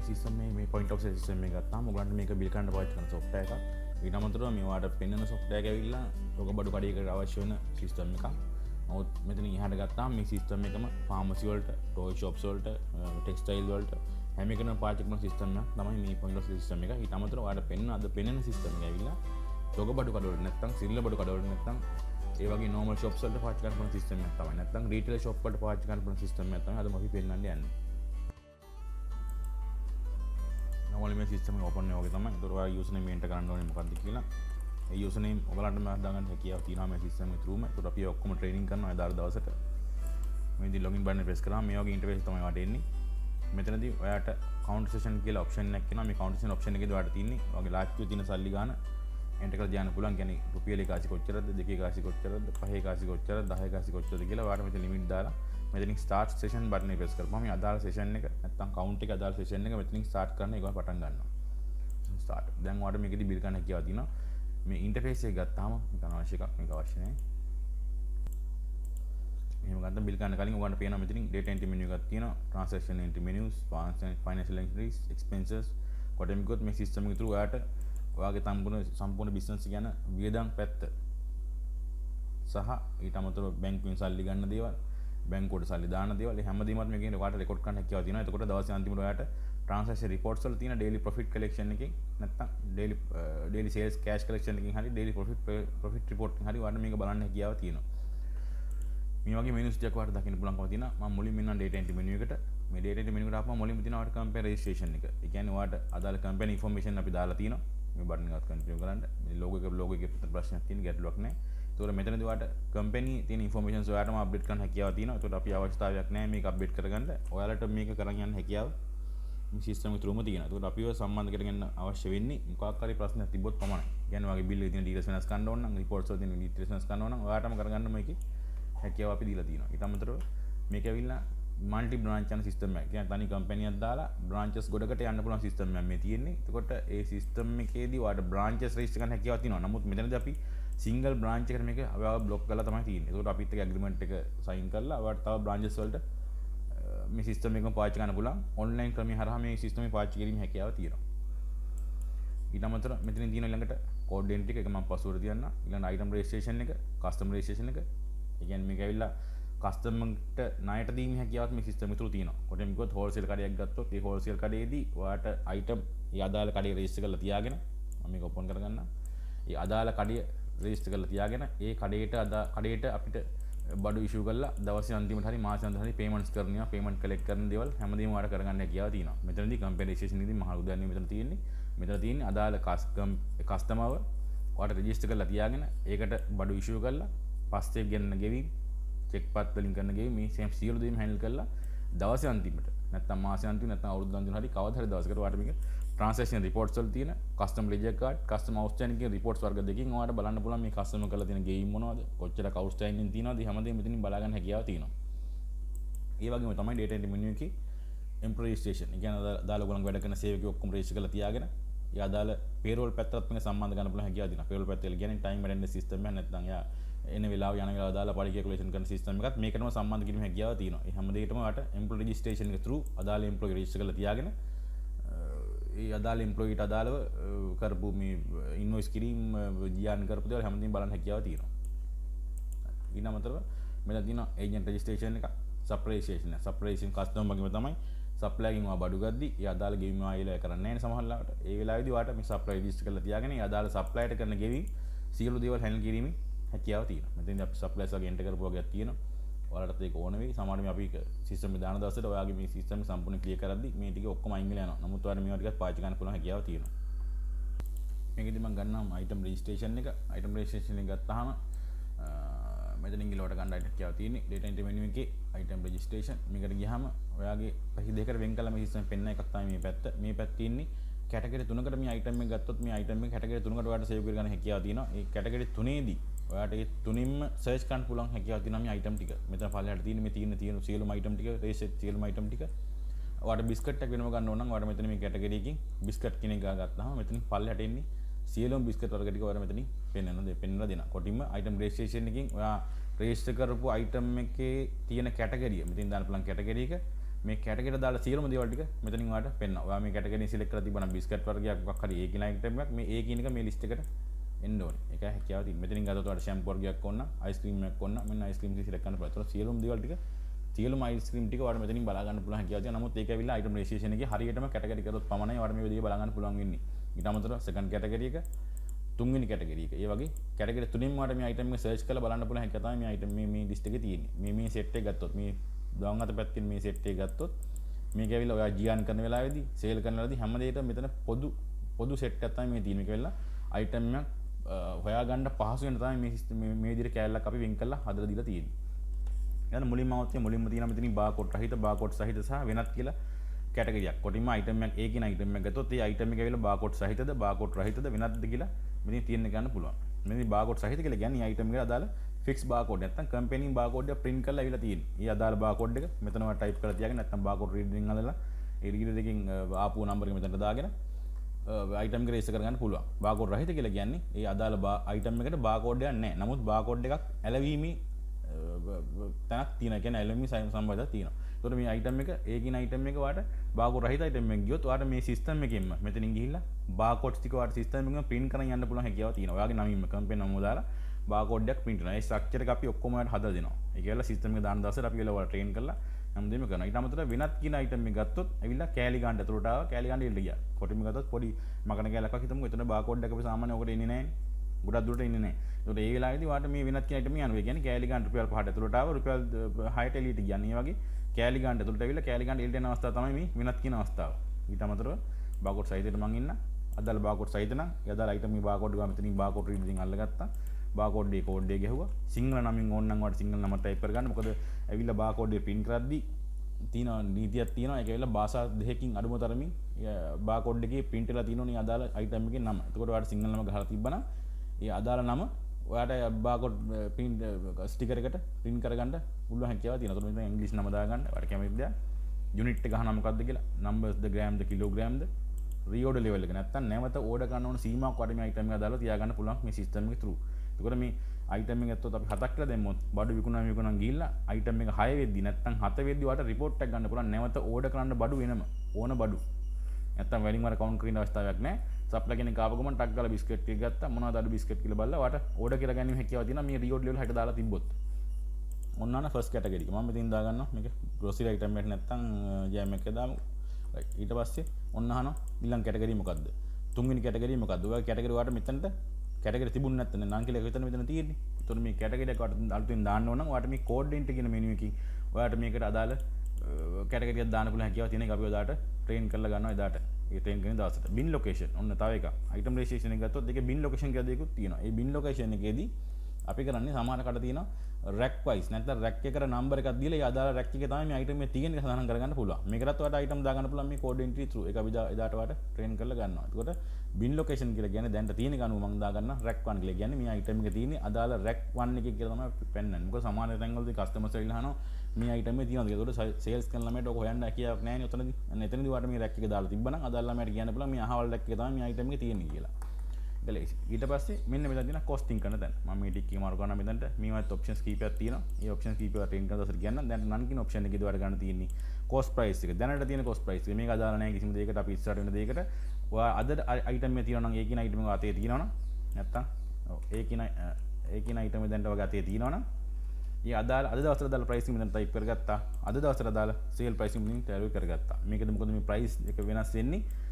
System මේ point of system එක ගත්තාම ඔයගලන්ට මේක බිල් කරන්න පාවිච්චි කරන සොෆ්ට්වෙයාර් එකක්. ඊට අමතරව මේවාට පෙන්වන සොෆ්ට්වෙයාර් එක ඇවිල්ලා රෝග බඩු කඩේකට අවශ්‍ය වෙන සිස්ටම් එකක්. නමුත් මෙතන ඉහට ගත්තාම මේ සිස්ටම් එකම ෆාමසි වලට, ටොයි ෂොප්ස් වලට, ටෙක්ස්ටයිල් වලට හැම එකකම පාවිච්චි කරන සිස්ටම් එකක් තමයි මේ පොයින්ට් ඔෆ් සිස්ටම් එක. ඊට අමතරව ඔයාලට පෙන්වන සිස්ටම් එක ඇවිල්ලා රෝග බඩු කඩවලට නැත්නම් සිල්ල බඩු කඩවලට නැත්නම් ඒ වගේ normal shops වලට පාවිච්චි කරන පුළුවන් සිස්ටම් එකක් තමයි. නැත්නම් retail shop වලට පාවිච්චි කරන පුළුවන් සිස්ටම් එකක් තමයි අද අපි පෙන්නන්න යන්නේ. normally මේ සිස්ටම් එක open එක වගේ තමයි. ඒතකොට ඔයාලා user name enter කරන්න ඕනේ මොකක්ද කියලා. ඒ user name ඔයාලට මම දාගන්න හැකියාව තියෙනවා මේ සිස්ටම් එක through. ඒතකොට අපි ඔක්කොම training කරනවා එදාට දවසට. මේ ඉතින් login button එක press කරාම මේ වගේ interface තමයි වට එන්නේ. මෙතනදී ඔයාට count session කියලා option එකක් එනවා. මේ count session option එකේදී ඔයාලට තියෙන්නේ ඔයාගේ ලාස්ට් තියෙන සල්ලි ගන්න එන්ටර් කරලා දාන්න පුළුවන්. කියන්නේ රුපියල් 1 කාසි කොච්චරද, 2 කාසි කොච්චරද, 5 කාසි කොච්චරද, 10 කාසි කොච්චරද කියලා ඔයාලට මෙතන ලිමිට් දාලා මෙතනින් start session button එක press කරපුවම මේ අදාළ session එක නැත්නම් count එක අදාළ session එක මෙතනින් start කරන්න ඒක පටන් ගන්නවා. start. දැන් ඔයාලට මේකෙදි බිල් කරන්න හැකියාව තියෙනවා. මේ interface එක ගත්තාම මේක අනවශ්‍ය එකක්, මේක අවශ්‍ය නැහැ. මෙහෙම ගත්තා බිල් කරන්න කලින් ඔයාලට පේනවා මෙතනින් data entry menu එකක් තියෙනවා. transaction entry menus, financial entries, expenses කොටෙම ගොත් මේ system එක through ඔයාලට ඔයාගේ සම්පූර්ණ බිස්නස් ගැන වියදම් පැත්ත සහ ඊට අමතරව බැංකුවෙන් සල්ලි ගන්න දේවල්, බැංකුවට සල්ලි දාන දේවල් හැමදේමත් මේකේ ඔයාලට රෙකෝඩ් කරන්න හැකියාව තියෙනවා. එතකොට දවසේ අන්තිමට ඔයාලට transaction reports වල තියෙන daily profit collection එකකින් නැත්නම් daily sales cash collection එකකින් හරි daily profit report එකකින් හරි ඔයාලට මේක බලන්න හැකියාව තියෙනවා. මේ වගේ menus ටිකක් ඔයාලට දකින්න පුළුවන්කම තියෙනවා. මම මුලින්ම ඉන්නවා data entry menu එකට. මේ data entry menu එකට ආපුවම මුලින්ම තියෙනවා ඔයාලට company registration එක. ඒ කියන්නේ ඔයාලට අදාළ company information අපි දාලා තියෙනවා. මේ බටන් එකත් කන්ටිනියු කරන්න. මේ ලෝගෝ එකේ ප්‍රශ්නයක් තියෙන ගැටලුවක් නැහැ. ඒතකොට මෙතනදී ඔයාලට කම්පැනි තියෙන ඉන්ෆෝමේෂන්ස් ඔයාලටම අප්ඩේට් කරන්න හැකියාව තියෙනවා. ඒතකොට අපි අවශ්‍යතාවයක් නැහැ මේක අප්ඩේට් කරගන්න. ඔයාලට මේක කරන් යන්න හැකියාව මේ සිස්ටම් එක තුරම තියෙනවා. ඒතකොට අපිව සම්බන්ධ කරගෙන අවශ්‍ය වෙන්නේ මොකක් හරි ප්‍රශ්නයක් තිබ්බොත් පමණයි. කියන්නේ ඔයාගේ බිල් එකේ තියෙන ඩීටේල්ස් වෙනස් කරන්න ඕන නම්, රිපෝට්ස් වල තියෙන ඩීටේල්ස් වෙනස් කරන්න ඕන නම් ඔයාටම කරගන්න මේකේ හැකියාව අපි දීලා තියෙනවා. ඊට අමතරව මේක ඇවිල්ලා මල්ටි බ්‍රාන්ච් යන සිස්ටම් එකක්. කියන්නේ තනි කම්පැනියක් දාලා බ්‍රාන්චස් ගොඩකට යන්න පුළුවන් සිස්ටම් එකක් මේ තියෙන්නේ. එතකොට ඒ සිස්ටම් එකේදී ඔයාලට බ්‍රාන්චස් රෙජිස්ටර් කරන්න හැකියාවක් තියෙනවා. නමුත් මෙතනදී අපි සිංගල් බ්‍රාන්ච් එකට මේක ඔයාව බ්ලොක් කරලා තමයි තියෙන්නේ. එතකොට අපිත් එක්ක ඇග්‍රීමන්ට් එක සයින් කරලා ඔයාලට තව බ්‍රාන්චස් වලට මේ සිස්ටම් එකම පාවිච්චි කරන්න පුළුවන්. ඔන්ලයින් ක්‍රමය හරහා මේ සිස්ටම් එක පාවිච්චි කිරීමේ හැකියාව තියෙනවා. ඊට අමතරව මෙතනින් තියෙන ළඟට කෝඩ් එන්ට්‍රි එක මම පස්වර්ඩ් තියන්න. ඊළඟ අයිටම් රෙජිස්ට්‍රේෂන් එක, කස්ටමර් රෙජිස්ට්‍රේෂන් එක. ඒ කියන්නේ මේක ඇවිල්ලා කස්ටමර්ට ණයට දීමේ හැකියාවත් මේ සිස්ටම් එක තුල තියෙනවා. කොටෙන් ගියොත් හෝල්සේල් කඩයක් ගත්තොත් ඒ හෝල්සේල් කඩේදී ඔයාට අයිටම් ඒ අදාළ කඩේ රෙජිස්ටර් කරලා තියාගෙන මම මේක ඕපන් කරගන්නම්. ඒ අදාළ කඩේ රෙජිස්ටර් කරලා තියාගෙන ඒ කඩේට අපිට බඩු ඉෂුව කරලා දවසේ අන්තිමට හරි මාසෙ අන්තිමට හරි පේමන්ට්ස් කරනවා, පේමන්ට් කලෙක්ට් කරන දේවල් හැමදේම ඔයාලට කරගන්න හැකියාව තියෙනවා. මෙතනදී කම්පෙන්සේෂන් එකදී මහ උදාහරණයක් මෙතන තියෙන්නේ. මෙතන තියෙන්නේ අදාළ කස්ටමර්ව ඔයාලට රෙජිස්ටර් කරලා තියාගෙන ඒකට බඩු ඉෂුව කරලා පස්සේ ගෙන්න ගෙවි චෙක් පත් වලින් කරන ගෙවි මේ සියලු දේම හැන්ඩල් කරලා දවසේ අන්තිමට නැත්නම් මාසෙ අන්තිම නැත්නම් අවුරුදු අන්තිම හරි කවදා හරි දවසකට ඔයාලට මේක ට්‍රාන්සැක්ෂන් රිපෝට්ස් වල තියෙන customer ledger card, customer outstanding කියන රිපෝට්ස් වර්ග දෙකකින් ඔයාලට බලන්න පුළුවන් මේ කස්ටමර් කරලා තියෙන ගෙවීම් මොනවද, කොච්චරක් අවුට්ස්ටෑන්ඩින් තියෙනවද, හැමදේම මෙතනින් බලා ගන්න හැකියාව තියෙනවා. ඒ වගේම තමයි data entry menu එකේ employee registration. ඒ කියන්නේ අදාළ ඔයගොල්ලෝ වැඩ කරන සේවකයෝ ඔක්කොම රෙජිස්ටර් කරලා තියාගෙන ඒ අදාළ payroll පැත්තට මේක සම්බන්ධ කරන්න පුළුවන් හැකියාව තියෙනවා. payroll පැත්ත කියන්නේ time attendance system එක නැත්නම් යා එන වෙලාව යන වෙලාව දාලා පඩි කැල්කියුලේෂන් කරන සිස්ටම් එකත් මේකටම සම්බන්ධ කිරීමේ හැකියාව තියෙනවා. ඒ හැම දෙයකටම ඔයාලට employee registration එක through අදාළ employee register කරලා තියාගෙන ඒ අදාළ employee ට අදාළව කරපු මේ invoice කිරීම ගියාන් කරපු දේවල් හැමදේම බලන්න හැකියාව තියෙනවා. ඊට අමතරව මෙතන තියෙනවා agent registration එක, supplier registration එක. supplier registration customer වගේම තමයි supplier ගෙන් ඔයා බඩු ගද්දි ඒ අදාළ ගෙවීම ආයෙලා කරන්නේ නැහැ නේ සමහර ලාවට. ඒ වෙලාවේදී ඔයාලට මේ supplier register කරලා තියාගෙන ඒ අදාළ supplierට කරන ගෙවීම සියලු දේවල් handle කිරීමේ හැකියාව තියෙනවා. මෙතෙන්දී අපි සප්ලයිස් වගේ එන්ටර් කරපුවා වගේක් තියෙනවා. ඔයාලට ඒක ඕන වෙයි. සමහරවිට අපි සිස්ටම් එක දාන දවසට ඔයාගේ මේ සිස්ටම් එක සම්පූර්ණ ක්ලියර් කරද්දි මේ ටික ඔක්කොම අයින් වෙලා යනවා. නමුත් ඔයාලට මේවා ටිකක් පාවිච්චි කරන්න පුළුවන් හැකියාව තියෙනවා. මේකෙදි මම ගන්නවා item registration එක. item registration එක ගත්තාම මෙතනින් ගිලවට ගන්න හැකියාව තියෙන්නේ. data entry menu එකේ item registration. මේකට ගියාම ඔයාගේ පැති දෙකකට වෙන් කළා මේ සිස්ටම් පෙන්න එකක් තමයි මේ පැත්ත. මේ පැත්තේ ඉන්නේ කැටගරි තුනකට මේ item එක ගත්තොත් මේ item එක කැටගරි තුනකට ඔයාලට සේව් කරගන්න හැකියාව තියෙනවා. ඒ කැටගරි තුනේදී ඔයාට ඒ තුනින්ම සර්ච් කරන්න පුළුවන් හැකියාව තියෙනවා මේ item ටික. මෙතන පල්ලෙහාට තියෙන මේ තියෙන සියලුම item ටික, රේස් සියලුම item ටික. ඔයාට බිස්කට් එකක් වෙනම ගන්න ඕන නම් ඔයාට මෙතන මේ කැටගරි එකකින් බිස්කට් කියන එක ගත්තාම මෙතනින් පල්ලෙහාට එන්නේ සියලුම බිස්කට් වර්ග ටික ඔයාලා මෙතනින් පෙන්වලා දෙනවා. කොටින්ම item registration එකකින් ඔයා රෙජිස්ටර් කරපු item එකේ තියෙන කැටගරිය මෙතෙන් දාන්න පුළුවන් කැටගරි එක මේ කැටගරියට දාලා සියලුම දේවල් ටික මෙතනින් ඔයාලට පෙන්නනවා. ඔයා මේ කැටගරිය සිලෙක්ට් කරලා තිබ්බනම් බිස්කට් වර්ගයක් මොකක් හරි ඒ කියන අයිටම් එකක් මේ ඒ කියන එක මේ ලිස්ට් එකට එන්න ඕනේ. ඒක හැකියාව තියෙන. මෙතනින් ගත්තොත් ඔයාලට ෂැම්පු වර්ගයක් ඕන නම් අයිස්ක්‍රීම් එකක් ඕන නම් මෙන්න අයිස්ක්‍රීම් සිලෙක්ට් කරන්න පුළුවන්. ඒතකොට සියලුම දේවල් ටික සියලුම අයිස්ක්‍රීම් ටික ඔයාලට මෙතනින් බලා ගන්න පුළුවන් හැකියාව තියෙනවා. නමුත් ඒක ඇවිල්ලා අයිටම් රෙජිස්ට්‍රේෂන් එකේ හරියටම කැටගරි කරොත් පමණයි ඔයාලට මේ විදිහට බලා ගන්න පුළුවන් වෙන්නේ. ඊට අමතරව සෙකන්ඩ් කැටගරි එක තුන්වෙනි කැටගරි එක. ඒ වගේ කැටගරි තුනෙන් ඔයාලට මේ අයිටම් එක සර්ච් කරලා බලන්න පුළුවන් හැකියාව තමයි මේ අයිටම් මේ ලිස්ට් එකේ තියෙන්නේ. මේ සෙට් එක ගත්තොත් මේ දවුන් අත පැත්තෙන් මේ සෙට් එක ගත්තොත් මේක ඇවිල්ලා ඔයා ජියාන් කරන වෙලාවේදී සේල් කරන වෙලාවේදී හැම දෙයකටම මෙතන පොදු සෙට් එකක් තමයි මේ තියෙන්නේ. මේක වෙලා අයිටම් එකක් හොයාගන්න පහසු වෙන තමයි මේ සිස්ටම් මේ විදිහට කැලලක් අපි වෙන් කරලා හදලා දීලා තියෙන්නේ. ඊළඟ මුලින්ම තියෙනවා මෙතනින් බාකෝඩ් රහිත බාකෝඩ් සහිත සහ වෙනත් කියලා කැටගරියක්. කොටින්ම අයිටම් එකක් ඒ කියන අයිටම් එක ගත්තොත් ඒ අයිටම් එක ඇවිල්ලා බාකෝඩ් සහිතද බාකෝඩ් රහිතද වෙනත්ද කියලා මෙතන තියෙන්න ගන්න පුළුවන්. මෙතන බාකෝඩ් සහිත කියලා කියන්නේ අයිටම් එකට අදාළ ෆික්ස් බාකෝඩ් නැත්නම් කම්පැනි බාකෝඩ් එක print කරලා ඇවිල්ලා තියෙන්නේ. ඊ අදාළ බාකෝඩ් එක මෙතන ඔයා ටයිප් කරලා තියාගෙන නැත්නම් බාකෝඩ් රීඩින් අල්ලලා ඒ රීඩර් එකකින් ආපු නම්බර් එක මෙතනට දාගෙන අයිටම් එක රේස් කරගන්න පුළුවන්. බාකෝඩ් රහිත කියලා කියන්නේ ඒ අදාළ අයිටම් එකට බාකෝඩ් එකක් නැහැ. නමුත් බාකෝඩ් එකක් ඇලවීමේ තැනක් තියෙනවා. කියන්නේ ඇලවීමේ සම්බන්ධතාවක් තියෙනවා. ඒතකොට මේ අයිටම් එක ඒ කියන අයිටම් එක වාට බාකෝඩ් රහිත අයිටම් එකක් ගියොත් ඔයාලට මේ සිස්ටම් එකෙන්ම මෙතනින් ගිහිල්ලා බාකෝඩ්ස් ටික ඔයාලට සිස්ටම් එකෙන් print කරන් යන්න පුළුවන් හැකියාව තියෙනවා. ඔයාගේ නමින්ම කම්පැනි නම දාලා බාකෝඩ් එකක් print කරනවා. ඒ ස්ට්‍රක්චර් එක අපි ඔක්කොම ඔයාලට හදලා දෙනවා. ඒක ඇවිල්ලා සිස්ටම් එක දාන දවසට අපි ඒලා ඔයාලට ට්‍රේන් කරලා හැමදේම කරනවා. ඊට අමතරව වෙනත් කියන අයිටම් එක ගත්තොත් ඇවිල්ලා කෑලි ගන්න ඇතුළට ආවා. කෑලි ගන්න ඉල්ල ගියා. කොටිම ගත්තොත් පොඩි මකන කෑල්ලක් හිතමු. එතන බාකෝඩ් එක අපි සාමාන්‍යයෙන් ඔකට එන්නේ නැහැ. ගොඩක් දුරට එන්නේ නැහැ. ඒකට ඒ වෙලාවේදී ඔයාලට මේ වෙනත් කියන අයිටම් යනවා. ඒ කියන්නේ කෑලි ගන්න රුපියල් 5ට ඇතුළට ආවා. රුපියල් 6ට එළියට ගියා. මේ වගේ කෑලි ගන්න ඇතුළට ඇවිල්ලා කෑලි ගන්න එළියට යන අවස්ථාව තමයි මේ වෙනත් කියන අවස්ථාව. ඊට අමතරව බාකෝඩ් සයිතේට මං ඉන්න. අදාළ බාකෝඩ් සයිත නම් ඒ අදාළ අයිටම් මේ බාකෝඩ් ගාව මෙතනින් බාකෝඩ් රීඩින් අල්ලගත්තා. බාකෝඩ් එකේ කෝඩ් එක ගැහුවා. සිංහල නමින් ඕන නම් ඔයාලට සිංහල නම ටයිප් කරගන්න. මොකද ඇවිල්ලා බාකෝඩ් එක print කරද්දී තියෙන නීතියක් තියෙනවා. ඒක ඇවිල්ලා භාෂා දෙකකින් අඩුම තරමින් බාකෝඩ් එකේ print වෙලා තියෙනෝනේ අදාළ අයිටම් එකේ නම. එතකොට ඔයාලට සිංහල නම ගහලා තිබ්බනම් ඒ අදාළ නම ඔයාලට බාකෝඩ් print ස්ටිකර් එකට print කරගන්න පුළුවන් හැකියාව තියෙනවා. එතකොට මෙතන ඉංග්‍රීසි නම දාගන්න. ඔයාලට කැමති දේ යුනිට් එක ගහනවා මොකක්ද කියලා. numbers ද grams ද kilograms ද රීઓඩර් ලෙවල් එක නැත්තම් නැවත ඕඩර් කරන්න ඕන සීමාවක් වඩ මේ අයිටම් එක දාලා තියාගන්න පුළුවන් මේ සිස්ටම් එක through. එතකොට මේ අයිටම් එක ගත්තොත් අපි 7ක් කියලා දැම්මොත් බඩු විකුණන් ගිහිල්ලා අයිටම් එක 6 වෙද්දි නැත්තම් 7 වෙද්දි ඔයාලට රිපෝට් එකක් ගන්න පුළුවන් නැවත ඕඩර් කරන්න බඩු වෙනම ඕන බඩු. නැත්තම් වැඩිම වර කවුන්ට් කරන්න අවස්ථාවක් නැහැ. සප්ලයි කෙනෙක් ආපු ගමන් ටක් ගාලා බිස්කට් ටික ගත්තා මොනවද අඩු බිස්කට් කියලා බලලා ඔයාලට ඕඩර් කියලා ගැනීම හැකියාව තියෙනවා මේ රීઓඩ් ලෙවල් 6ට දාලා තිබ්බොත්. ඔන්නාන ෆස්ට් කැටගරි එක. මම මෙතෙන් දා ගන්නවා මේක ග්‍රොසරි අයිටම් එක නැත්තම් ජෑම් එක දාමු. ඊට පස්සේ ඔන්න අහනවා ඊළඟ කැටගරි මොකද්ද? තුන්වෙනි කැටගරිය මොකද්ද? ඔය කැටගරි වලට මෙතනට කැටගරි තිබුණ නැත්නම් නම් කියලා මෙතන තියෙන්නේ. එතකොට මේ කැටගරි එක අලුතින් දාන්න ඕන නම් ඔයාලට මේ කෝඩ් එන්ටර් කියන මෙනු එකකින් ඔයාලට මේකට අදාළ කැටගරියක් දාන්න පුළුවන් හැකියාව තියෙන එක අපි ඔයාලට ට්‍රේන් කරලා ගන්නවා එදාට. ඒ ට්‍රේන් කරන දවසට. බින් ලොකේෂන් ඔන්න තව එකක්. අයිටම් රෙජිස්ට්‍රේෂන් එක ගත්තොත් ඒකේ බින් ලොකේෂන් කියලා දෙයක්ත් තියෙනවා. ඒ බින් ලොකේෂන් එකේදී අපි කරන්නේ සමාන කට තියෙනවා රැක් වයිස් නැත්නම් රැක් එකට නම්බර් එකක් දීලා ඒ අදාළ රැක් එකේ තමයි මේ අයිටම් එක තියෙන එක සඳහන් කරගන්න පුළුවන්. මේකටත් ඔයාලට අයිටම් දාගන්න පුළුවන් මේ කෝඩ් එන්ට්‍රි through. ඒක අපි එදාට ඔයාලට ට්‍රේන් කරලා ගන්නවා. එතකොට බින් ලොකේෂන් කියලා කියන්නේ දැන්ට තියෙන එක අනුව මම දාගන්න රැක් 1 කියලා කියන්නේ මේ අයිටම් එකේ තියෙන අදාළ රැක් 1 එකේ කියලා තමයි පෙන්වන්නේ. මොකද සමාන තැන්වලදී කස්ටමර්ස් ඇවිල්ලා අහනවා මේ අයිටම් එකේ තියෙනවද කියලා. ඒකට සේල්ස් කරන ළමයට ඔක හොයන්න හැකියාවක් නැහැ නේ උතනදී. අන්න එතනදී ඔයාලට මේ රැක් එක දාලා තිබ්බනම් අදාළ ළමයට කියන්න පුළුවන් මේ අහවල් රැක් එකේ තමයි මේ අයිටම් එකේ තියෙන්නේ කියලා. ඊට පස්සේ මෙන්න මෙතන තියෙන කොස්ටිං කරන තැන. මම මේ ටික මාරු කරනවා මෙතනට. මේවත් ඔප්ෂන්ස් කීපයක් තියෙනවා. මේ ඔප්ෂන්ස් කීපය ට්‍රේන් කරන දවසට කියන්න. දැන් නන් කියන ඔප්ෂන් එකේදී ඔයාලට ගන්න තියෙන්නේ cost price එක. දැනට තියෙන cost price එක. මේක අදාළ නැහැ කිසිම දෙයකට අපි ඉස්සරහට වෙන දෙයකට. ඔයා අද අයිටම් එක තියෙනවා නම් ඒ කියන අයිටම් එක අතේ තියෙනවා නම් නැත්තම් ඔව් ඒ කියන අයිටම් එක දැන්ට ඔයගේ අතේ තියෙනවා නම් ඒ අදාළ අද දවසට අදාළ ප්‍රයිස් එක මෙතන ටයිප් කරගත්තා. අද දවසට අදාළ සේල් ප්‍රයිස් එක මෙතන ටැලි කරගත්තා. මේකද මොකද මේ ප්‍රයිස් එක වෙනස් වෙන්නේ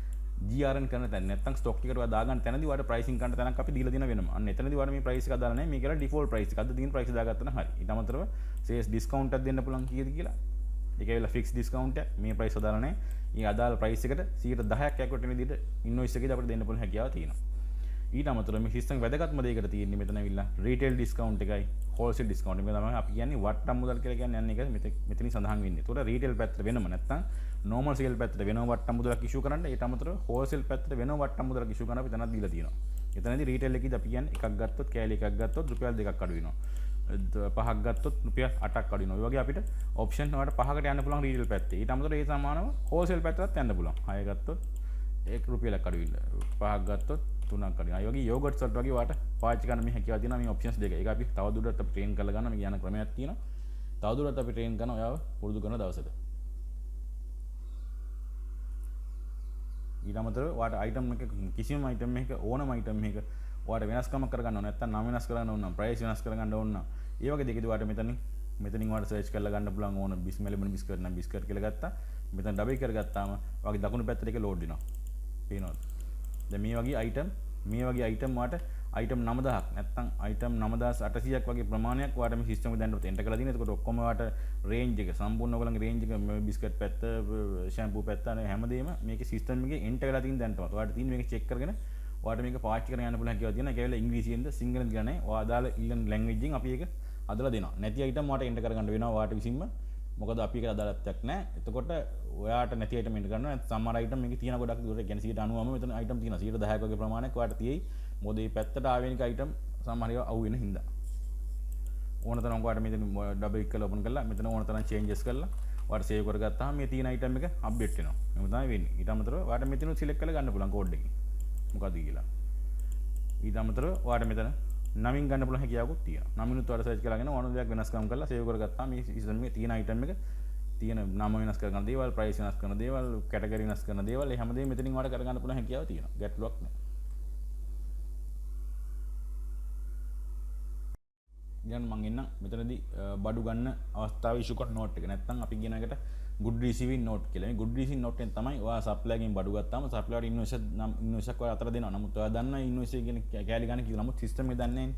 GRN කරන තැන නැත්නම් ස්ටොක් එකට ඔයා දාගන්න තැනදී ඔයාලට ප්‍රයිසින් කරන තැනක් අපි දීලා තියෙන වෙනම. අන්න එතනදී ඔයාලට මේ ප්‍රයිස් එක අදාළ නැහැ. මේකේ ඩිෆෝල්ට් ප්‍රයිස් එක. අද තියෙන ප්‍රයිස් දාගත්තා නම් හරි. ඊට අමතරව සේල්ස් ඩිස්කවුන්ට් එකක් දෙන්න පුළුවන් කීයද කියලා. ඒක ඇවිල්ලා ෆික්ස් ඩිස්කවුන්ට් එක. මේ ප්‍රයිස් අදාළ නැහැ. මේ අදාළ ප්‍රයිස් එකට 10%ක් ඇක්වරේට් වෙන විදිහට ඉන්වොයිස් එකේදී අපිට දෙන්න පුළුවන් හැකියාව තියෙනවා. ඊට අමතරව මේ සිස්ටම් වැදගත්ම දෙයකට තියෙන්නේ මෙතන ඇවිල්ලා රීටේල් ඩිස්කවුන්ට් එකයි හෝල්සේල් ඩිස්කවුන්ට් එක. තමයි අපි කියන්නේ වට්ටම් මුදල් කියලා කියන්නේ යන්නේ ඒක මෙතනින් සඳහන් වෙන්නේ. ඒතකොට රීටේල් පැත්තට වෙනම නැත්නම් normal sale පැත්තට වෙනම වට්ටම් මුදලක් ඉෂුව කරන්න. ඊට අමතරව wholesale පැත්තට වෙනම වට්ටම් මුදලක් ඉෂුව කරන්න අපි තනක් දීලා තියෙනවා. එතනදී රීටේල් එකේදී අපි කියන්නේ එකක් ගත්තොත් කෑලි එකක් ගත්තොත් රුපියල් 2ක් අඩු වෙනවා. පහක් ගත්තොත් රුපියල් 8ක් අඩු වෙනවා. ඒ වගේ අපිට ඔප්ෂන් වලට පහකට යන්න පුළුවන් රීටේල් පැත්තේ. ඊට අමතරව ඒ සමානව wholesale පැත්තටත් යන්න පුළුවන්. 6 ගත්තොත් 1 රුපියලක් අඩු වෙනවා. 5ක් ගත්තොත් 3ක් අඩු වෙනවා. ඒ වගේ යෝගට්ස් වලට වගේ වාට පාවිච්චි කරන්න මේ හැකියාව තියෙනවා මේ ඔප්ෂන්ස් දෙක. ඒක අපි තවදුරටත් අපි ට්‍රේන් කරලා ගන්න මේ යන ක්‍රමයක් තියෙනවා. තවදුරටත් අපි ට්‍රේන් කරන ඔයාව පුරුදු කරන දවසට. ඊට අමතරව ඔයාට අයිටම් එක කිසිම අයිටම් එකක ඕනම අයිටම් එකක ඔයාට වෙනස්කමක් කරගන්න ඕන නැත්නම් නම වෙනස් කරගන්න ඕන නම් ප්‍රයිස් වෙනස් කරගන්න ඕන නම් ඒ වගේ දෙකදී ඔයාට මෙතනින් ඔයාට සර්ච් කරලා ගන්න පුළුවන් ඕන මෙලබන් බිස්කට් නම් බිස්කට් කියලා ගත්තා මෙතන ඩබල් කරගත්තාම ඔයාගේ දකුණු පැත්තට ඒක ලෝඩ් වෙනවා පේනවද දැන් මේ වගේ අයිටම් ඔයාට අයිටම් 9000ක් නැත්නම් අයිටම් 9800ක් වගේ ප්‍රමාණයක් ඔයාට මේ සිස්ටම් එක දැන් එන්ටර් කරලා තියෙනවා. එතකොට ඔක්කොම ඔයාට රේන්ජ් එක සම්පූර්ණ ඔයගොල්ලන්ගේ රේන්ජ් එක බිස්කට් පැත්ත, ෂැම්පූ පැත්ත හැමදේම මේකේ සිස්ටම් එකේ එන්ටර් කරලා තියෙන දැන්ටමත්. ඔයාට තියෙන මේක චෙක් කරගෙන ඔයාට මේක පාවිච්චි කරගෙන යන්න පුළුවන් හැකියාව තියෙනවා. ඒක ඇවිල්ලා ඉංග්‍රීසියෙන්ද සිංහලෙන්ද කියලා නැහැ. ඔයා අදාළ ඉල්ලන ලැන්ග්වේජ් එකෙන් අපි ඒක හදලා දෙනවා. නැති අයිටම් ඔයාට එන්ටර් කරගන්න වෙනවා ඔයාට විසින්ම. මොකද අපි ඒකට අදාළත්වයක් නැහැ. එතකොට ඔයාට නැති අයිටම් එන්ටර් කරනවා. සමහර අයිටම් මේකේ තියෙන ගොඩක් දුරට කියන්නේ 90%ම මෙතන අයිටම් තියෙනවා. 10% වගේ ප්‍රමාණයක් ඔයාට තියෙයි. මොකද මේ පැත්තට ආවෙනික අයිටම් සමහර ඒවා අවු වෙන හින්දා ඕන තරම් ඔයාට මෙතන ඩබල් එක කරලා ඕපන් කරලා මෙතන ඕන තරම් චේන්ජස් කරලා ඔයාට සේව් කරගත්තාම මේ තියෙන අයිටම් එක අප්ඩේට් වෙනවා. එහෙම තමයි වෙන්නේ. ඊට අමතරව ඔයාට මෙතන සිලෙක්ට් කරලා ගන්න පුළුවන් කෝඩ් එකකින්. මොකද්ද කියලා. ඊට අමතරව ඔයාට මෙතන නමින් ගන්න පුළුවන් හැකියාවකුත් තියෙනවා. නමිනුත් ඔයාට සර්ච් කරලාගෙන ඕන දෙයක් වෙනස්කම් කරලා සේව් කරගත්තාම මේ සිස්ටම් එකේ තියෙන අයිටම් එක තියෙන නම වෙනස් කරගන්න දේවල්, ප්‍රයිස් වෙනස් කරන දේවල්, කැටගරි වෙනස් කරන දේවල් ඒ හැමදේම මෙතනින් ඔයාට කරගන්න පුළුවන් හැකියාව තියෙනවා. ගැටලුවක් නැහැ. දැන් මම එන්න මෙතනදී බඩු ගන්න අවස්ථාවේ ඉෂු කරන නෝට් එක. නැත්නම් අපි කියන එකට good receiving note කියලා. මේ good receiving note එකෙන් තමයි ඔයා සප්ලයර් ගෙන් බඩු ගත්තාම සප්ලයර් ඉන්වොයිස් එකක් ඔයා අතර දෙනවා. නමුත් ඔයා දන්න ඉන්වොයිස් එක කියන කෑලි ගන්න කියලා. නමුත් සිස්ටම් එක දන්නේ නැහැ.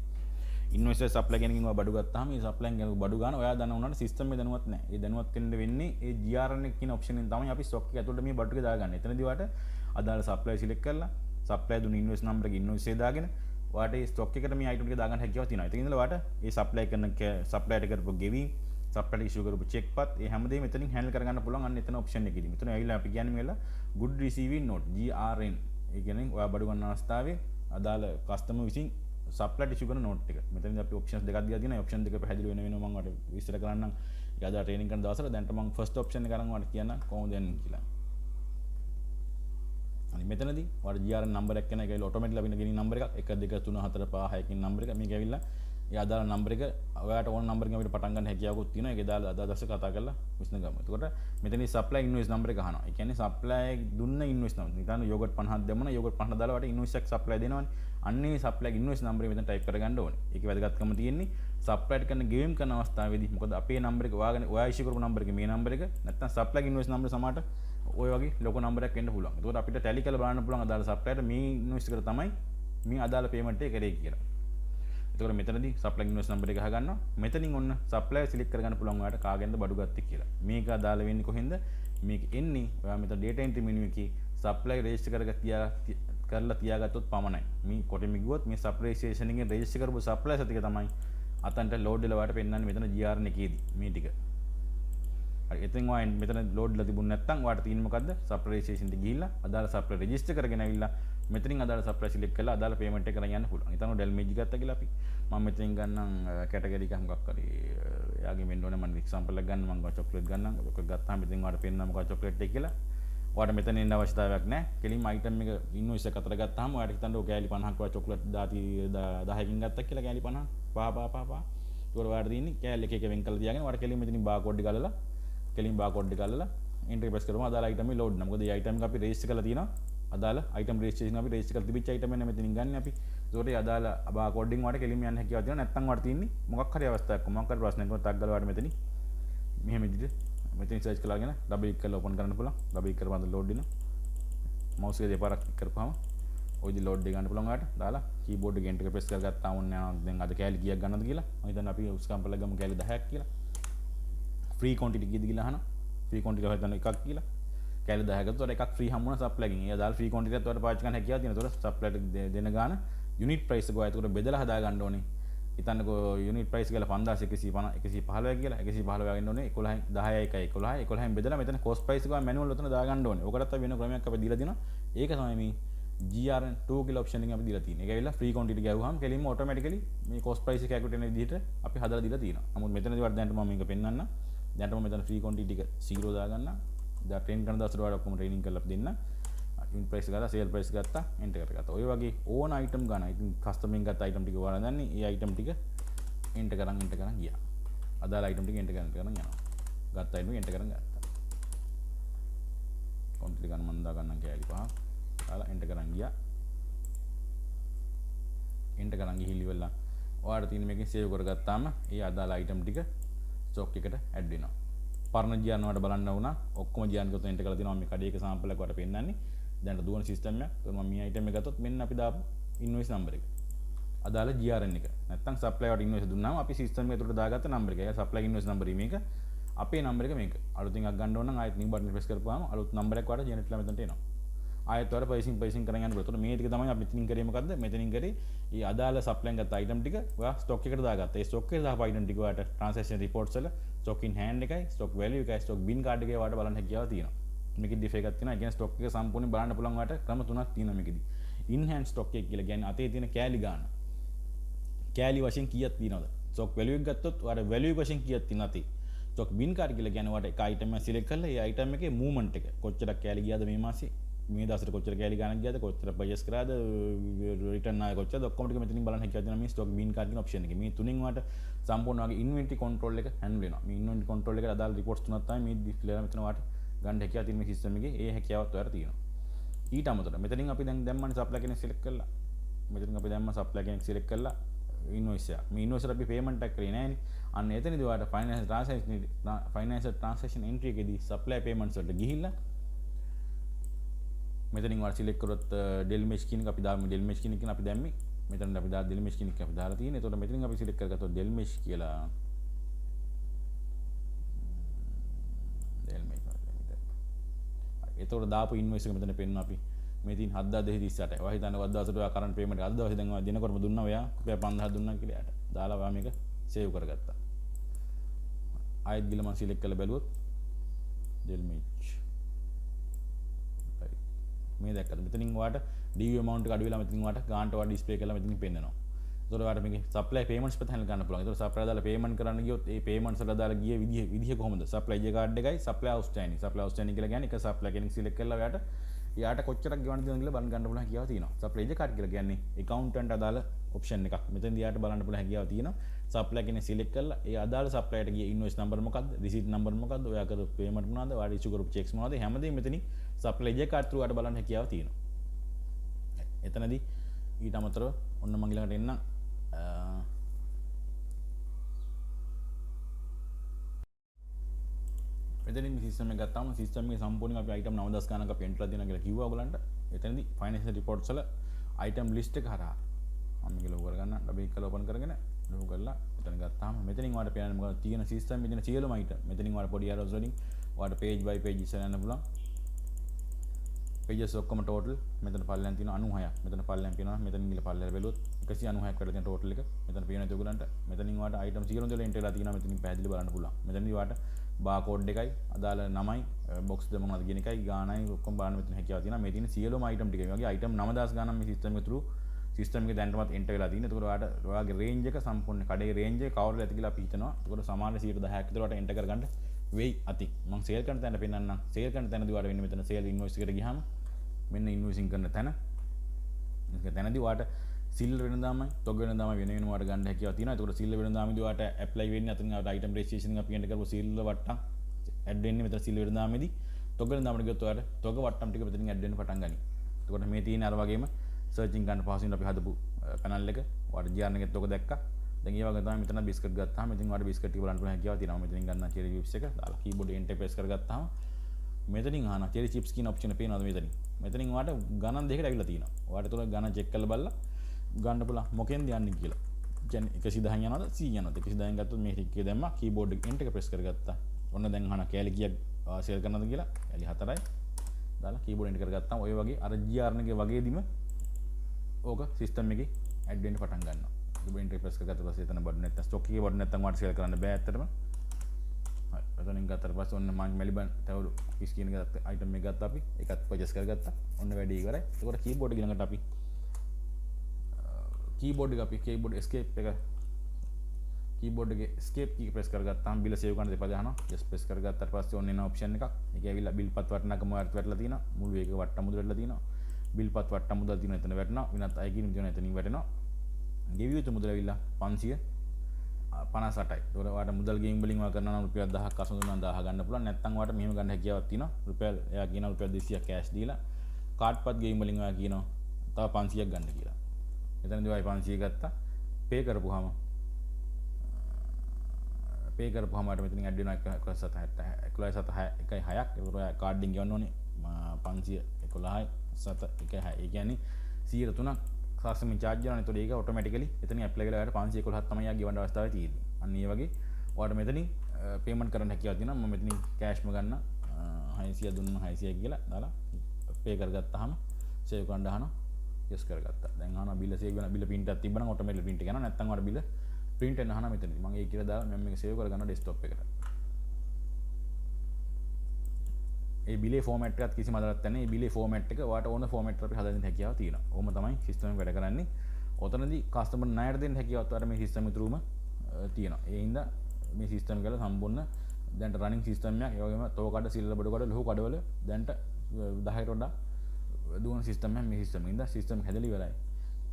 ඉන්වොයිස් එක සප්ලයර් ගෙන් ඔයා බඩු ගත්තාම මේ සප්ලයර් ගෙන් බඩු ගන්න ඔයා දන්න උනාට සිස්ටම් එක දැනුවත් නැහැ. ඒ දැනුවත් වෙන්න වෙන්නේ ඒ GRN එක කියන ඔප්ෂන් එකෙන් තමයි අපි ස්ටොක් එක ඇතුළට මේ බඩු ටික දාගන්නේ. එතනදී ඔයාට අදාළ සප්ලයර් සිලෙක්ට් කරලා සප්ලයර් දුන්න ඉන්වොයිස් නම්බර් එක ඉන්වොයිස් එක දාගෙන ඔයාට මේ ස්ටොක් එකට මේ අයිටම් ටික දාගන්න හැකියාව තියෙනවා. ඒකෙන් ඉඳලා ඔයාට මේ සප්ලයි කරන සප්ලයිට කරපු ගෙවීම්, සප්ලයිට ඉෂුව කරපු චෙක් පත්, මේ හැමදේම මෙතනින් හැන්ඩල් කරගන්න පුළුවන්. අන්න එතන ඔප්ෂන් එකේදී. මෙතන ඇවිල්ලා අපි කියන්නේ මේලා good receiving note GRN. ඒ කියන්නේ ඔයා බඩු ගන්න අවස්ථාවේ අදාළ කස්ටමර් විසින් සප්ලයිට ඉෂුව කරන නෝට් එක. මෙතනදී අපි ඔප්ෂන්ස් දෙකක් දීලා තියෙනවා. ඔප්ෂන් දෙක පැහැදිලි වෙනවා මම ඔයාලට විස්තර කරන්නම්. ඒක අද ට්‍රේනින් කරන දවසට දැන්ට මම ෆස්ට් ඔප්ෂන් එක අරන් ඔයාලට කියන්න කොහොමද යන්නේ කියලා. අනි මෙතනදී ඔයාලට GRN නම්බර් එකක් කියන එක ඇවිල්ලා ඔටෝමැටික් ලැබෙන ගෙනින් නම්බර් එකක් 1 2 3 4 5 6 කින් නම්බර් එක මේක ඇවිල්ලා ඒ අදාළ නම්බර් එක ඔයාට ඕන නම්බර් එකකින් අපිට පටන් ගන්න හැකියාවකුත් තියෙනවා. ඒක දාලා අදාළ කතා කරලා විශ්න ගමු. එතකොට මෙතනදී සප්ලයි ඉන්වොයිස් නම්බර් එක අහනවා. ඒ කියන්නේ සප්ලයි දුන්න ඉන්වොයිස් නම්බර්. නිකන් යෝගට් 50ක් දැම්මම යෝගට් 50 දාලා ඔයාට ඉන්වොයිස් එකක් සප්ලයි දෙනවනේ. අන්නේ සප්ලයි ඉන්වොයිස් නම්බර් එක මෙතන ටයිප් කරගන්න ඕනේ. ඒකේ වැදගත්කම තියෙන්නේ සප්ලයිට කරන ගෙවීම් කරන අවස්ථාවේදී මොකද අපේ නම්බර් එක ඔයා ඉෂු කරපු නම්බර් එක මේ නම්බර් එක නැත්නම් සප්ලයි ඉන්වොයිස් නම්බර සමහරට ඔය වගේ ලොකු නම්බරයක් එන්න පුළුවන්. ඒකට අපිට ටැලි කරලා බලන්න පුළුවන් අදාළ සප්ලයිට මේ ඉන්වොයිස් එකට තමයි මේ අදාළ පේමන්ට් එක කරේ කියලා. එතකොට මෙතනදී සප්ලයි ඉන්වොයිස් නම්බර් එක අහගන්නවා. මෙතනින් ඔන්න සප්ලයර් සිලෙක්ට් කරගන්න පුළුවන් ඔයාලට කාගෙන්ද බඩු ගත්තේ කියලා. මේක අදාළ වෙන්නේ කොහෙන්ද? මේක එන්නේ ඔයා මෙතන data entry menu එකේ සප්ලයි රෙජිස්ටර් කරලා තියාගත්තොත් පමණයි. මේ කොටෙම ගියොත් මේ සප්ලයි ස්ටේෂන් එකෙන් රෙජිස්ටර් කරපු සප්ලයිස් ටික තමයි අතන්ට ලෝඩ් වෙලා ඔයාලට පෙන්නන්නේ මෙතන GRN එකේදී මේ ටික. හරි එතෙන් ඔයා මෙතන ලෝඩ්ලා තිබුණ නැත්නම් ඔයාට තියෙන්නේ මොකද්ද? සප්ලයි ස්ටේෂන් එකට ගිහිල්ලා අදාළ සප්ලයි රෙජිස්ටර් කරගෙන ඇවිල්ලා මෙතනින් අදාළ සප්ලයි සිලෙක්ට් කරලා අදාළ පේමන්ට් එක කරන් යන්න පුළුවන්. ඊතන ඩෙල්මේජ් ගත්තා කියලා අපි මම මෙතෙන් ගන්නම් කැටගරි එකක් මොකක් හරි එයාගේ මෙන්න ඕනේ මම එක්සැම්පල් එකක් ගන්න මම චොක්ලට් ගන්නම්. චොක්ලට් ගත්තාම මෙතෙන් ඔයාලට පේනවා මොකක්ද චොක්ලට් එක කියලා. ඔයාලට මෙතන එන්න අවශ්‍යතාවයක් නැහැ. කෙලින්ම අයිටම් එක ඉන්වොයිස් එක අතර ගත්තාම ඔයාලට හිතන්න ඔය කෑලි 50ක් ඔයා චොක්ලට් 10කින් ගත්තා කියලා කෑලි 50 ඒකට ඔයාලට තියෙන්නේ කෑලි එක එක වෙන් කරලා තියාගෙන ඔයාලට කෙලින්ම මෙතනින් බාකෝඩ් එක ගලලා කෙලින් බාකෝඩ් එක ගලලා එන්ටර් ප්‍රෙස් කරමු අදාළ අයිටම් එක ලෝඩ් වෙනවා. මොකද මේ අයිටම් එක අපි රෙජිස්ටර් කරලා තියෙනවා. අදාළ අයිටම් රෙජිස්ට්‍රේෂන් අපි රෙජිස්ටර් කරලා තිබිච්ච අයිටම් එක මෙතනින් ගන්න අපි. ඒකට අදාළ බාකෝඩින් වලට කෙලින්ම යන්න හැකියාවක් තියෙනවා. නැත්නම් වලට තියෙන්නේ මොකක් හරි අවස්ථාවක් මොකක් හරි ප්‍රශ්නයක් වුණොත් ටක් ගාලා වලට මෙතනින් මෙහෙම විදිහට මෙතනින් සර්ච් කරලාගෙන ඩබල් ක්ලික් කරලා ඕපන් කරන්න පුළුවන්. ඩබල් ක්ලික් කරපුවම ලෝඩ් වෙනවා. මවුස් එක දෙපාරක් ක්ලික් කරපුවම ඔය ඉතින් ලෝඩ් එක ගන්න පුළුවන් ඔයාලට. දාලා කීබෝඩ් එක එන්ටර් එක ප්‍රෙස් කරගත්තාම ඕන යනවා. දැන් අද කෑලි කීයක් ගන්නවද කියලා. මම හිතන්නේ අපි එක්සැම්පල් එක ගමු කෑලි 10ක් කියලා. ෆ්‍රී ක්වොන්ටිටි කීයද කියලා අහනවා. ෆ්‍රී ක්වොන්ටිටි හිතන්න එකක් කියලා. කෑලි 10 ගත්තොත් එකක් ෆ්‍රී හම්බුණා සප්ලයි එකෙන්. ඒ අදාළ ෆ්‍රී ක්වොන්ටිටියත් ඔයාලට පාවිච්චි කරන්න හැකියාව තියෙනවා. ඒතකොට සප්ලයිට දෙන ගාන යුනිට් ප්‍රයිස් එක ඔයා ඒකට බෙදලා හදා ගන්න ඕනේ. හිතන්නකෝ යුනිට් ප්‍රයිස් කියලා 5150 115 කියලා 115 ගන්න ඕනේ 11 10 1 11 11න් බෙදලා මෙතන කොස්ට් ප්‍රයිස් එක මැනුවල් උතන දා ගන්න ඕනේ. ඔකටත් වෙන ක්‍රමයක් අපි දීලා දෙනවා. ඒක තමයි මේ GRN 2 කියලා ඔප්ෂන් එකෙන් අපි දීලා තියෙන්නේ. ඒක ඇවිල්ලා ෆ්‍රී ක්වොන්ටිටි ගෑවුවාම කෙලින්ම ඔටෝමැටිකලි මේ කොස්ට් ප්‍රයිස් එක කැල්කියුලේට් වෙන විදිහට අපි හදලා දීලා තියෙනවා. නමුත් මෙතනදී වට දැනට මම මේක පෙන්නන්න. දැනට මම මෙතන ෆ්‍රී ක්වොන්ටිටි එක 0 දාගන්න. දැන් ට්‍රේන් කරන දවසට ඔයාලා ඔක්කොම ට්‍රේනින් කරලා දෙන්න. යුනිට් ප්‍රයිස් ගත්තා, සේල් ප්‍රයිස් ගත්තා, එන්ටර් කරගත්තා. ඔය වගේ ඕන අයිටම් ගන්න. ඉතින් කස්ටමර්ෙන් ගත්ත අයිටම් ටික ඔයාලා දන්නේ. ඒ අයිටම් ටික එන්ටර් කරන් ගියා. අදාළ අයිටම් ටික එන්ටර් කරන් යනවා. ගත්ත අයිටම් එන්ටර් කරන් ගත්තා. ක්වොන්ටිටි ගන්න මම දා ගන්නම් කෑලි 5. දාලා එන්ටර් කරන් ගියා. එන්ටර් කරන් ගිහිල්ලා ඔයාලට තියෙන මේකෙන් සේව් කරගත්තාම ඒ අදාළ item ටික stock එකට add වෙනවා. පරණ GR වලට බලන්න වුණා ඔක්කොම GR ගොතන එන්ටර් කරලා තියෙනවා. මේ කඩේක sample එකක් වට පෙන්නන්නේ. දැන් දුවන සිස්ටම් එක. ඒතකොට මම මේ item එක ගත්තොත් මෙන්න අපි දාපු invoice number එක. අදාළ GRN එක. නැත්තම් supply වට invoice දුන්නාම අපි සිස්ටම් එක ඇතුළට දාගත්ත number එක. ඒක supply invoice number මේක. අපේ number එක මේක. අලුතින් එකක් ගන්න ඕන නම් ආයෙත් new button press කරපුවාම අලුත් number එකක් වට generate වෙලා මෙතනට එනවා. ආයෙත් වල pricing කරන් යන්න පුළුවන්. ඒතකොට මේ ටික තමයි අපි මෙතනින් කරේ මොකද්ද? මෙතනින් කරේ මේ අදාළ supply ගත්ත item ටික ඔයා stock එකට දාගත්තා. ඒ stock එකට දාපු item ටික ඔයාලට transaction reports වල stock in hand එකයි, stock value එකයි, stock bin card එකේ ඔයාලට බලන්න හැකියාව තියෙනවා. මේකෙදි ඩිෆ එකක් තියෙනවා. ඒ කියන්නේ stock එක සම්පූර්ණයෙන් බලන්න පුළුවන් ඔයාලට ක්‍රම තුනක් තියෙනවා මේකෙදි. in hand stock එක කියලා කියන්නේ අතේ තියෙන කෑලි ගාන. කෑලි වශයෙන් කීයක් තියෙනවද? stock value එක ගත්තොත් ඔයාලට value වශයෙන් කීයක් තියෙනවද අතේ? stock bin card කියලා කියන්නේ ඔයාලට එක item එකක් select කරලා ඒ item එකේ movement එක කොච්චරක් කෑලි ගියාද මේ මාසේ? මේ දවසට කොච්චර කෑලි ගානක් ගියාද? කොච්චර purchase කරාද? return ආය කොච්චරද? ඔක්කොම ටික මෙතනින් බලන්න හැකියාව තියෙනවා මේ stock bin card කියන option එකේ. මේ තුنين ඔයාලට සම්පූර්ණ වගේ inventory control එක handle වෙනවා. මේ inventory control එකට අදාළ reports තුනක් තමයි මේ display එක මෙතන ඔයාලට ගන්න හැකියාව තියෙන මේ system එකේ. ඒ හැකියාවත් ඔයාලට තියෙනවා. ඊට අමතරව මෙතනින් අපි දැන් දැම්මනේ supply කෙනෙක් select කරලා. මෙතනින් අපි දැම්ම supply කෙනෙක් select කරලා invoice එක. මේ invoice එකට අපි payment එකක් කරේ නෑනේ. අන්න එතනදී ඔයාලට financial transaction entry එකේදී supply payments වලට ගිහිල්ලා මෙතනින් ඔයාලා select කරොත් Dell Mesh කියන එක අපි දාමු. Dell Mesh කියන එක අපි දැම්මේ. මෙතන අපි දාලා Dell Mesh කියන එක අපි දාලා තියෙන්නේ. එතකොට මෙතනින් අපි select කරගත්තොත් Dell Mesh කියලා Dell Mesh එතකොට දාපු invoice එක මෙතන පෙන්නනවා අපි. මේ තියෙන 7238. ඔයා හිතන්නේ වද දවසට ඔයා කරන්ට් පේමන්ට් අද දවසේ දැන් ඔයා දිනකරම දුන්නා ඔයා රුපියල් 5000 දුන්නා කියලා යාට. දාලා ඔයා මේක සේව් කරගත්තා. ආයෙත් ගිහලා මම සිලෙක්ට් කරලා බැලුවොත් Dell Mesh. මේ දැක්කද? මෙතනින් ඔයාට DU amount එක අඩු වෙලා මෙතනින් ඔයාට ගානට ඔයා ඩිස්ප්ලේ කරලා මෙතනින් පෙන්නනවා. ඒතකොට ඔයාට මේකේ supply payments පැත්ත හැන්ඩල් කරන්න පුළුවන්. ඒතකොට supply දාලා payment කරන්න ගියොත් ඒ payments වල දාලා ගිය විදිහ කොහොමද? supply card එකයි supply outstanding. supply outstanding කියලා කියන්නේ එක supply කෙනෙක් select කරලා එයාට කොච්චරක් ගෙවන්න තියෙනවද කියලා බලන්න ගන්න පුළුවන් හැකියාව තියෙනවා. supply card කියලා කියන්නේ accountant අදාළ option එකක්. මෙතෙන්දී එයාට බලන්න පුළුවන් හැකියාව තියෙනවා. supply කෙනෙක් select කරලා ඒ අදාළ supply යට ගිය invoice number මොකක්ද? receipt number මොකක්ද? ඔයා කරපු payment මොනවද? ඔයාට issue කරපු checks මොනවද? හැමදේම මෙතනින් supply card through ඔයාට බලන්න හැකියාව තියෙනවා. එතනදී ඊට අමතරව ඔන්න මම ඊළඟට එන්නම් මෙතනින් සිස්ටම් එක ගත්තාම සිස්ටම් එකේ සම්පූර්ණයෙන් අපි item 9000 ගණනක් අපි එන්ටර්ලා දෙනවා කියලා කිව්වා ඔයගලන්ට. එතනදී financial reports වල item list එක හරහා මම මේක ලොග් කරගන්න ඩබල් එක ඕපන් කරගෙන ලොග් කරලා එතන ගත්තාම මෙතනින් ඔයාලට පේන්නේ මොකද තියෙන සිස්ටම් එකේ තියෙන සියලුම item මෙතනින් ඔයාලට පොඩි arrows වලින් ඔයාලට page by page ඉස්සර යන්න පුළුවන්. pages ඔක්කොම total මෙතන පල්ලෙන් තියෙනවා 96ක්. මෙතන පල්ලෙන් පේනවා මෙතනින් ගිහලා පල්ලෙන් බැලුවොත් 196ක් වල තියෙන total එක මෙතන පේනවා ඒගොල්ලන්ට. මෙතනින් ඔයාලට item සියලුම දේවල් එන්ටර් වෙලා තියෙනවා. මෙතනින් පැහැදිලි බලන්න පුළුවන්. මෙතනදී ඔයාලට barcode එකයි අදාළ නමයි box දෙක මොනවද කියන එකයි ගානයි ඔක්කොම බලන්න මෙතන හැකියාව තියෙනවා. මේ තියෙන සියලුම item ටික මේ වගේ item 9000 ගණන් මේ system එක through system එකේ දැනටමත් එන්ටර් වෙලා තියෙනවා. ඒකට ඔයාගේ range එක සම්පූර්ණ කඩේ range එක cover වෙලා ඇති කියලා අපි හිතනවා. ඒකට සමාන 10%ක් විතර ඔයාලට එන්ටර් කරගන්න වෙයි අති. මම sale කරන තැන පෙන්නන්නම්. sale කරන තැනදී ඔයාලට වෙන්නේ මෙතන sale invoice එකට ගියාම මෙන්න ඉන්වොයිසින් කරන තැන. මේක තැනදී ඔයාලට සිල් වෙනදාමයි තොග වෙනදාමයි වෙන වෙනම ඔයාලට ගන්න හැකියාව තියෙනවා. ඒකට සිල් වෙනදාමදී ඔයාලට ඇප්ලයි වෙන්නේ අතනින් ඔයාලට item registration එක අපි එන්ටර් කරපු සිල් වට්ටම් ඇඩ් වෙන්නේ මෙතන සිල් වෙනදාමේදී. තොග වෙනදාමට ගියොත් ඔයාලට තොග වට්ටම් ටික මෙතනින් ඇඩ් වෙන්න පටන් ගනී. එතකොට මේ තියෙන අර වගේම සර්චින් ගන්න පහසුවෙන් අපි හදපු පැනල් එක ඔයාලට GR එකේ තොග දැක්කා. දැන් ඒ වගේ තමයි මෙතන බිස්කට් ගත්තාම ඉතින් ඔයාලට බිස්කට් ටික බලන්න පුළුවන් හැකියාව තියෙනවා. මෙතනින් ගන්න cherry chips එක දාලා keyboard enter press කරගත්තාම මෙතනින් අහන cherry chips කියන option එක පේනවද මෙතනින්? මෙතනින් ඔයාලට ගණන් දෙකකට ඇවිල්ලා තියෙනවා. ඔයාලට තුන ගණන් චෙක් කරලා බලලා ගන්න පුළුවන් මොකෙන්ද යන්නේ කියලා. කියන්නේ 110 යනවද 100 යනවද? 110 ගත්තොත් මේ ටික දැම්මා keyboard එක enter එක press කරගත්තා. ඔන්න දැන් අහන කැලි කීයක් සේල් කරනවද කියලා. කැලි 4යි. දාලා keyboard enter කරගත්තාම ඔය වගේ අර GR එකේ වගේදීම ඕක system එකේ add වෙන්න පටන් ගන්නවා. keyboard enter press කරගත්ත පස්සේ එතන බඩු නැත්තම් stock එකේ බඩු නැත්තම් ඔයාලට සේල් කරන්න බෑ ඇත්තටම. හරි. එතනින් ගත්තට පස්සේ ඔන්න මම මෙලිබන් තවලු කිස් කියන එක item එක ගත්තා අපි. ඒකත් purchase කරගත්තා. ඔන්න වැඩි ඉවරයි. ඒකට keyboard එක ළඟට අපි keyboard එක escape එක keyboard එකේ escape key press කරගත්තාම bill save කරන්න දෙපා දානවා. just press කරගත්තාට පස්සේ ඔන්න එන option එකක්. ඒක ඇවිල්ලා bill පත් වටනකම ඔයාලට වැටලා තියෙනවා. මුළු ඒක වට්ට මුදල් වැටලා තියෙනවා. bill පත් වට්ට මුදල් තියෙන එතන වැටෙනවා. විනත් අය කියන විදිහට එතනින් වැටෙනවා. ගෙවිය යුතු මුදල ඇවිල්ලා 558යි. ඒතකොට ඔයාලට මුදල් ගෙයින් වලින් ඔයා කරනවා නම් රුපියල් 1000ක් අසුන් දුන්නා 1000 ගන්න පුළුවන්. නැත්නම් ඔයාලට මෙහෙම ගන්න හැකියාවක් තියෙනවා. රුපියල් එයා කියන රුපියල් 200ක් කෑෂ් දීලා කාඩ් පත් ගේම් වලින් ඔයා කියනවා තව 500ක් ගන්න කියලා. එතනදී ඔයා 500 ගත්තා. පේ කරපුවාම මට මෙතනින් ඇඩ් වෙනවා 11.6ක්. ඒකට ඔයා කාඩ් එකෙන් ගෙවන්න ඕනේ 511යි 7.1. ඒ කියන්නේ 103ක් කස්ටමර් charge කරනවා. ඒතකොට ඒක ඔටෝමැටිකලි එතනින් ඇප්ලයි කරලා ඔයාලට 511ක් තමයි යා ගෙවන්න අවස්ථාවේ තියෙන්නේ. අන්න ඒ වගේ ඔයාලට මෙතනින් පේමන්ට් කරන්න හැකියාවක් තියෙනවා. මම මෙතනින් කෑෂ්ම ගන්න 600 දුන්නා 600 කියලා දාලා පේ කරගත්තාම සේව් කරන්න අහනවා. yes කරගත්තා. දැන් අහනවා බිල සේව් වෙන බිල print එකක් තිබ්බනම් ඔටෝමැටිකලි print එක යනවා. නැත්නම් ඔයාලට බිල print වෙන්න අහනවා මෙතනදී. මම ඒක කියලා දාලා මම මේක සේව් කරගන්නවා desktop එකට. ඒ බිලේ ෆෝමැට් එකත් කිසිම අදාළක් නැහැ. මේ බිලේ ෆෝමැට් එක ඔයාලට ඕන ෆෝමැට් එකට අපි හදලා දෙන්න හැකියාව තියෙනවා. ඕම තමයි සිස්ටම් එක වැඩ කරන්නේ. ඔතනදී කස්ටමර් ණයට දෙන්න හැකියාවත් ඔයාලට මේ සිස්ටම් එක තුරුම තියෙනවා. ඒ හින්දා මේ සිස්ටම් එක සම්පූර්ණ දැන්ට රනින් සිස්ටම් එකක්. ඒ වගේම තෝ කඩ සිල්ල බඩ කඩ ලොහු කඩවල දැන්ට 10ට වඩා දුවන සිස්ටම් එකක් මේ සිස්ටම් එක. ඉඳලා සිස්ටම් හැදලා ඉවරයි.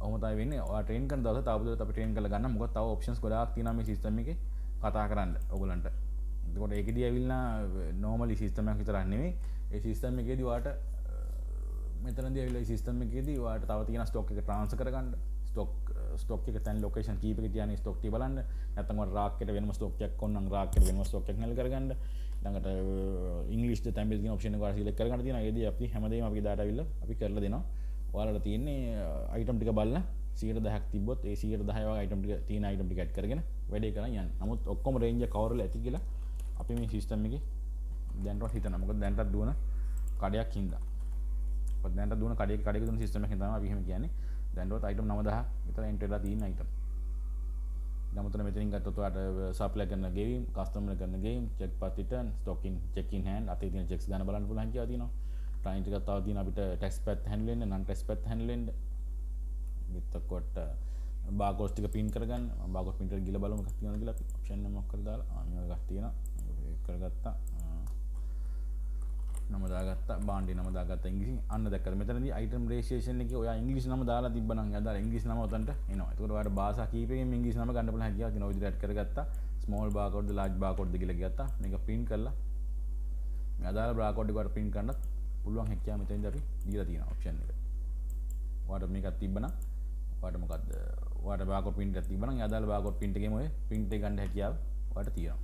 ඔහොම තමයි වෙන්නේ. ඔයා ට්‍රේන් කරන දවසේ තාපුදුරට අපි ට්‍රේන් කරලා ගන්න. මොකද තව ඔප්ෂන්ස් ගොඩාක් තියෙනවා මේ සිස්ටම් එකේ කතා කරන්න ඔයගලන්ට. එතකොට ඒකෙදී ඇවිල්ලා නෝමලි සිස්ටම් එකක් විතරක් නෙවෙයි. ඒ සිස්ටම් එකේදී ඔයාට මෙතනදී ඇවිල්ලා මේ සිස්ටම් එකේදී ඔයාට තව තියෙන ස්ටොක් එක ට්‍රාන්ස්ෆර් කරගන්න. ස්ටොක් එක තැන් ලොකේෂන් කීප එකේ තියන්නේ ස්ටොක් ටික බලන්න. නැත්නම් ඔයාට රාක්කෙට වෙනම ස්ටොක් එකක් ඕන නම් රාක්කෙට වෙනම ස්ටොක් එකක් නැල කරගන්න. ළඟට ඉංග්‍රීසි ද තැම්බෙල් කියන ඔප්ෂන් එක ඔයාලා සිලෙක්ට් කරගන්න තියෙනවා. ඒදී අපි හැමදේම අපේ දාට ඇවිල්ලා අපි කරලා දෙනවා. ඔයාලට තියෙන්නේ අයිටම් ටික බලලා 110ක් තිබ්බොත් ඒ 110 වගේ අයිටම් ටික තියෙන අයිටම් ටික ඇඩ් කරගෙන වැඩේ කරන් යන්න. නමුත් ඔක්කොම රේන්ජ් එක කවර් වෙලා ඇති කියලා අපි මේ සිස්ටම් එකේ දැන්වත් හිතනවා. මොකද දැන්ටත් දුවන කඩයක් හින්දා. ඔත් දැන්ට දුවන කඩයක දුවන සිස්ටම් එකකින් තමයි අපි එහෙම කියන්නේ. දැන්වත් අයිටම් 9000 විතර එන්ටර් වෙලා තියෙන අයිටම්. නමුත් මෙතනින් ගත්තොත් ඔයාලට සප්ලයි කරන ගෙවීම්, කස්ටමර් කරන ගෙවීම්, චෙක් පාත් රිටර්න්, ස්ටොක් in hand අතේ තියෙන චෙක්ස් ගන්න බලන්න පුළුවන් කියලා තියෙනවා. ක්ලයින්ට් එකක් තව තියෙන අපිට ටැක්ස් පැත්ත හැන්ඩල් වෙන්න, නන් ටැක්ස් පැත්ත හැන්ඩල් වෙන්න. එතකොට බාකෝඩ්ස් ටික print කරගන්න. මම බාකෝඩ් printer ගිහලා බලමු එකක් තියෙනවද කියලා. අපි ඔප්ෂන් එක මොකක් කරලා දාලා මේක එකක් තියෙනවා. ඒක කරගත්තා. නම දාගත්තා. බාණ්ඩේ නම දාගත්තා ඉංග්‍රීසියෙන්. අන්න දැක්කද මෙතනදී item registration එකේ ඔයා ඉංග්‍රීසි නම දාලා තිබ්බනම් එයා දාලා ඉංග්‍රීසි නම උතන්ට එනවා. එතකොට ඔයාලට භාෂා කීපයකින් ඉංග්‍රීසි නම ගන්න පුළුවන් හැකියාවක් තියෙනවා. ඔය විදිහට කරගත්තා. small barcode ද large barcode ද කියලා ගත්තා. මේක print කරලා මේ අදාළ barcode එක ඔයාලට print කරන්නත් පුළුවන් හැකියාව මෙතෙන්දී අපි දීලා තියෙනවා ඔප්ෂන් එක. ඔයාලට මේකක් තිබ්බනම් ඔයාලට මොකද්ද? ඔයාලට barcode print එකක් තිබ්බනම් ඒ අදාළ barcode print එකේම ඔය print එක ගන්න හැකියාව ඔයාලට තියෙනවා.